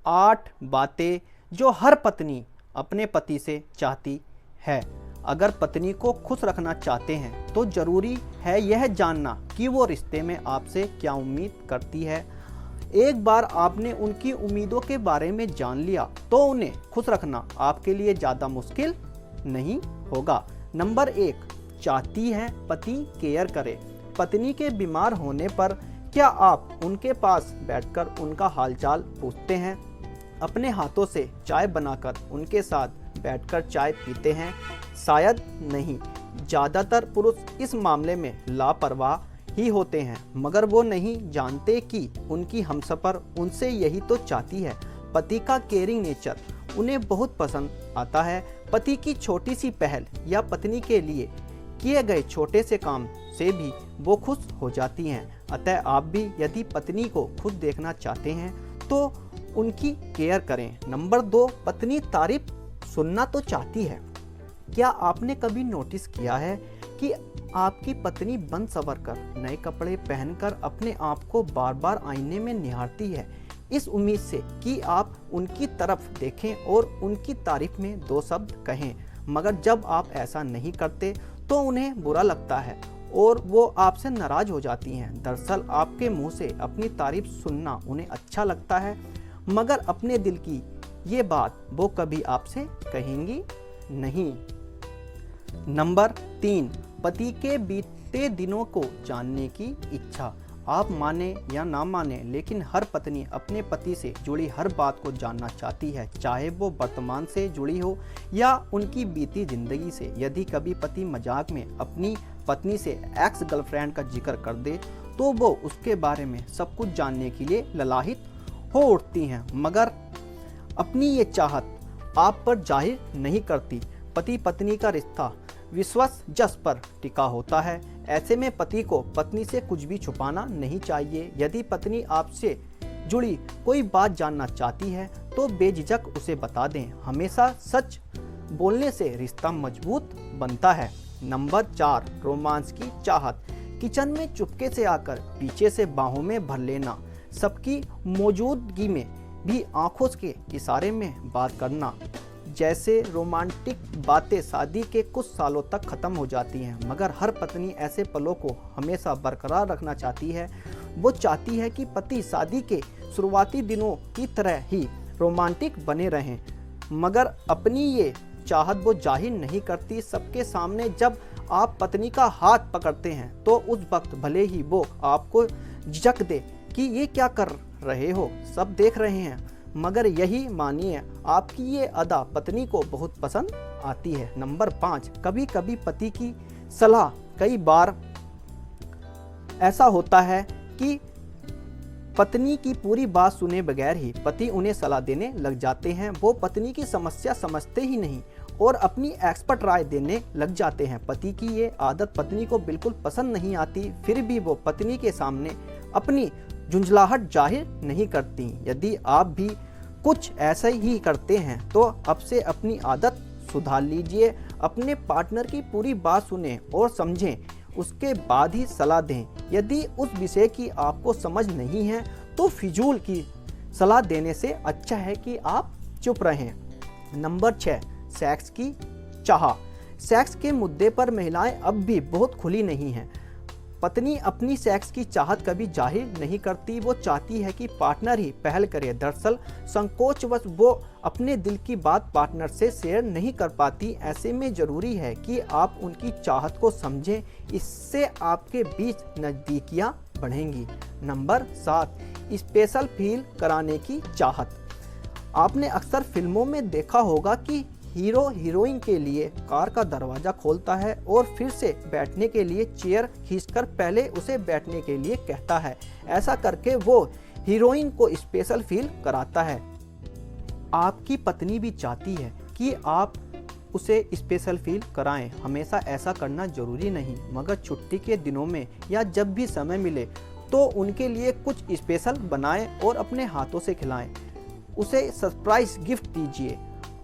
8 बातें जो हर पत्नी अपने पति से चाहती है। अगर पत्नी को खुश रखना चाहते हैं तो ज़रूरी है यह जानना कि वो रिश्ते में आपसे क्या उम्मीद करती है। एक बार आपने उनकी उम्मीदों के बारे में जान लिया तो उन्हें खुश रखना आपके लिए ज़्यादा मुश्किल नहीं होगा। नंबर 1, चाहती है पति केयर करे। पत्नी के बीमार होने पर क्या आप उनके पास बैठकर उनका हालचाल पूछते हैं? अपने हाथों से चाय बनाकर उनके साथ बैठकर चाय पीते हैं? शायद नहीं। ज़्यादातर पुरुष इस मामले में लापरवाह ही होते हैं, मगर वो नहीं जानते कि उनकी हमसफर उनसे यही तो चाहती है। पति का केयरिंग नेचर उन्हें बहुत पसंद आता है। पति की छोटी सी पहल या पत्नी के लिए किए गए छोटे से काम से भी वो खुश हो जाती हैं। अतः आप भी यदि पत्नी को खुद देखना चाहते हैं तो उनकी केयर करें। नंबर 2, पत्नी तारीफ सुनना तो चाहती है। क्या आपने कभी नोटिस किया है कि आपकी पत्नी बन सवर कर नए कपड़े पहनकर अपने आप को बार बार आईने में निहारती है, इस उम्मीद से कि आप उनकी तरफ देखें और उनकी तारीफ में 2 शब्द कहें। मगर जब आप ऐसा नहीं करते तो उन्हें बुरा लगता है और वो आपसे नाराज हो जाती हैं। दरअसल आपके मुंह से अपनी तारीफ सुनना उन्हें अच्छा लगता है, मगर अपने दिल की ये बात वो कभी आपसे कहेंगी नहीं। नंबर 3, पति के बीते दिनों को जानने की इच्छा। आप माने या ना माने, लेकिन हर पत्नी अपने पति से जुड़ी हर बात को जानना चाहती है, चाहे वो वर्तमान से जुड़ी हो या उनकी बीती जिंदगी से। यदि कभी पति मजाक में अपनी पत्नी से एक्स गर्लफ्रेंड का जिक्र कर दे तो वो उसके बारे में सब कुछ जानने के लिए ललाहित हो उठती हैं, मगर अपनी ये चाहत आप पर जाहिर नहीं करती। पति पत्नी का रिश्ता विश्वास जस पर टिका होता है। ऐसे में पति को पत्नी से कुछ भी छुपाना नहीं चाहिए। यदि पत्नी आपसे जुड़ी कोई बात जानना चाहती है तो बेझिझक उसे बता दें। हमेशा सच बोलने से रिश्ता मजबूत बनता है। नंबर 4, रोमांस की चाहत। किचन में चुपके से आकर पीछे से बाहों में भर लेना, सबकी मौजूदगी में भी आंखों के इशारे में बात करना जैसे रोमांटिक बातें शादी के कुछ सालों तक खत्म हो जाती हैं, मगर हर पत्नी ऐसे पलों को हमेशा बरकरार रखना चाहती है। वो चाहती है कि पति शादी के शुरुआती दिनों की तरह ही रोमांटिक बने रहें, मगर अपनी ये चाहत वो जाहिर नहीं करती सबके सामने। जब आप पत्नी का हाथ पकड़ते हैं तो उस वक्त भले ही वो आपको झिझक दे कि ये क्या कर रहे हो, सब देख रहे हैं, मगर यही मानिए आपकी ये अदा पत्नी को बहुत पसंद आती है। नंबर 5, कभी कभी पति की सलाह। कई बार ऐसा होता है कि पत्नी की पूरी बात सुने बगैर ही पति उन्हें सलाह देने लग जाते हैं। वो पत्नी की समस्या समझते ही नहीं और अपनी एक्सपर्ट राय देने लग जाते हैं। पति की ये आदत पत्नी को बिल्कुल पसंद नहीं आती, फिर भी वो पत्नी के सामने अपनी झुंझलाहट जाहिर नहीं करती। यदि आप भी कुछ ऐसा ही करते हैं तो अब से अपनी आदत सुधार लीजिए। अपने पार्टनर की पूरी बात सुनें और समझें, उसके बाद ही सलाह दें। यदि उस विषय की आपको समझ नहीं है तो फिजूल की सलाह देने से अच्छा है कि आप चुप रहें। नंबर 6, सेक्स की चाह। सेक्स के मुद्दे पर महिलाएं अब भी बहुत खुली नहीं हैं। पत्नी अपनी सेक्स की चाहत कभी जाहिर नहीं करती, वो चाहती है कि पार्टनर ही पहल करे। दरअसल संकोचवश वो अपने दिल की बात पार्टनर से शेयर नहीं कर पाती। ऐसे में ज़रूरी है कि आप उनकी चाहत को समझें, इससे आपके बीच नज़दीकियां बढ़ेंगी। नंबर 7, स्पेशल फील कराने की चाहत। आपने अक्सर फिल्मों में देखा होगा कि हीरो हीरोइन के लिए कार का दरवाज़ा खोलता है और फिर से बैठने के लिए चेयर खींचकर पहले उसे बैठने के लिए कहता है। ऐसा करके वो हीरोइन को स्पेशल फील कराता है। आपकी पत्नी भी चाहती है कि आप उसे स्पेशल फील कराएं। हमेशा ऐसा करना जरूरी नहीं, मगर छुट्टी के दिनों में या जब भी समय मिले तो उनके लिए कुछ स्पेशल बनाएं और अपने हाथों से खिलाएं। उसे सरप्राइज गिफ्ट दीजिए।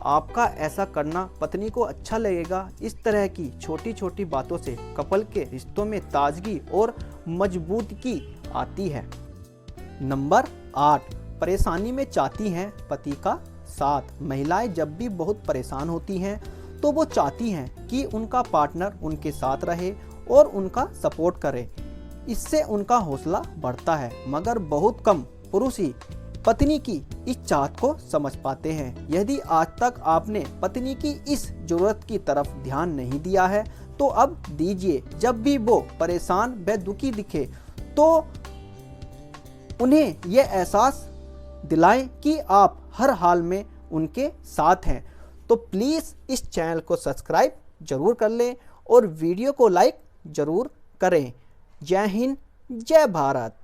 आपका ऐसा करना पत्नी को अच्छा लगेगा। इस तरह की छोटी छोटी बातों से कपल के रिश्तों में ताजगी और मजबूती आती है। नंबर 8, परेशानी में चाहती हैं पति का साथ। महिलाएं जब भी बहुत परेशान होती हैं तो वो चाहती हैं कि उनका पार्टनर उनके साथ रहे और उनका सपोर्ट करे। इससे उनका हौसला बढ़ता है। मगर बहुत कम पुरुष ही पत्नी की इस चाहत को समझ पाते हैं। यदि आज तक आपने पत्नी की इस जरूरत की तरफ ध्यान नहीं दिया है तो अब दीजिए। जब भी वो परेशान व दुखी दिखे तो उन्हें यह एहसास दिलाएं कि आप हर हाल में उनके साथ हैं। तो प्लीज़ इस चैनल को सब्सक्राइब जरूर कर लें और वीडियो को लाइक जरूर करें। जय हिंद, जय भारत।